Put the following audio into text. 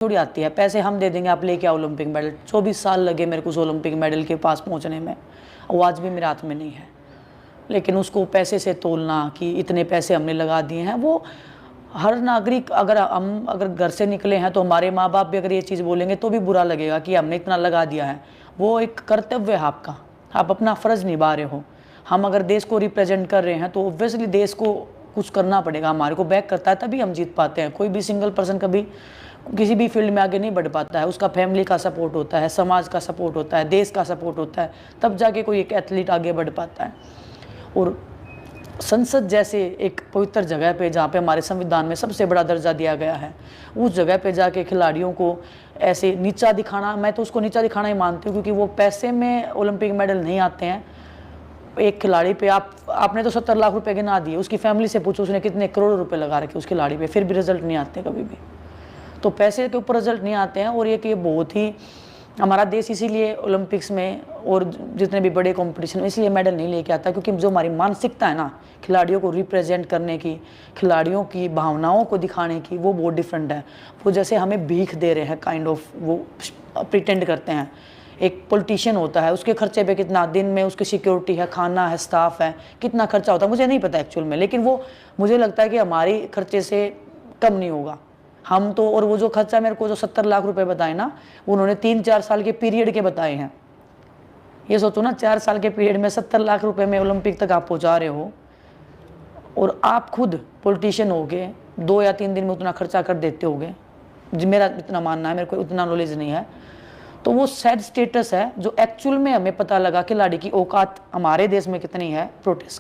थोड़ी आती है, पैसे हम दे देंगे आप लेके आओ ओलंपिक मेडल। 24 साल लगे मेरे को उस ओलंपिक मेडल के पास पहुंचने में, वो आज भी मेरे हाथ में नहीं है। लेकिन उसको पैसे से तोलना कि इतने पैसे हमने लगा दिए हैं, वो हर नागरिक, अगर घर से निकले हैं तो हमारे माँ बाप भी अगर ये चीज़ बोलेंगे तो भी बुरा लगेगा कि हमने इतना लगा दिया है। वो एक कर्तव्य है आपका, आप अपना फ़र्ज़ निभा रहे हो। हम अगर देश को रिप्रेजेंट कर रहे हैं तो ऑब्वियसली देश को कुछ करना पड़ेगा, हमारे को बैक करता है तभी हम जीत पाते हैं। कोई भी सिंगल पर्सन कभी किसी भी फील्ड में आगे नहीं बढ़ पाता है, उसका फैमिली का सपोर्ट होता है, समाज का सपोर्ट होता है, देश का सपोर्ट होता है, तब जाके कोई एक एथलीट आगे बढ़ पाता है। और संसद जैसे एक पवित्र जगह पे, जहाँ पे हमारे संविधान में सबसे बड़ा दर्जा दिया गया है, उस जगह पे जाके खिलाड़ियों को ऐसे नीचा दिखाना, मैं तो उसको नीचा दिखाना ही मानती हूँ, क्योंकि वो पैसे में ओलंपिक मेडल नहीं आते हैं। एक खिलाड़ी पे आपने तो 70 लाख रुपए गिना दिए, उसकी फैमिली से पूछो उसने कितने करोड़ रुपए लगा रखे उस खिलाड़ी पे, फिर भी रिजल्ट नहीं आते कभी भी। तो पैसे के ऊपर रिजल्ट नहीं आते हैं। और ये बहुत ही, हमारा देश इसीलिए ओलंपिक्स में और जितने भी बड़े कंपटीशन में इसलिए मेडल नहीं लेके आता, क्योंकि जो हमारी मानसिकता है ना, खिलाड़ियों को रिप्रेजेंट करने की, खिलाड़ियों की भावनाओं को दिखाने की, वो बहुत डिफरेंट है। वो जैसे हमें भीख दे रहे हैं काइंड ऑफ, वो प्रिटेंड करते हैं। एक पॉलिटिशियन होता है, उसके खर्चे पे कितना, दिन में उसकी सिक्योरिटी है, खाना है, स्टाफ है, कितना खर्चा होता है मुझे नहीं पता एक्चुअल में, लेकिन वो मुझे लगता है कि हमारी खर्चे से कम नहीं होगा। हम तो, और वो जो खर्चा मेरे को जो 70 लाख रुपए बताए ना, उन्होंने 3-4 साल के पीरियड के बताए हैं। ये सोचो ना, 4 साल के पीरियड में 70 लाख रुपए में ओलंपिक तक आप पहुंचा रहे हो, और आप खुद पॉलिटिशियन हो गए, 2 या 3 दिन में उतना खर्चा कर देते होगे, मेरा इतना मानना है, मेरे को उतना नॉलेज नहीं है। तो वो सैड स्टेटस है जो एक्चुअल में हमें पता लगा खिलाड़ी की औकात हमारे देश में कितनी है प्रोटेस्ट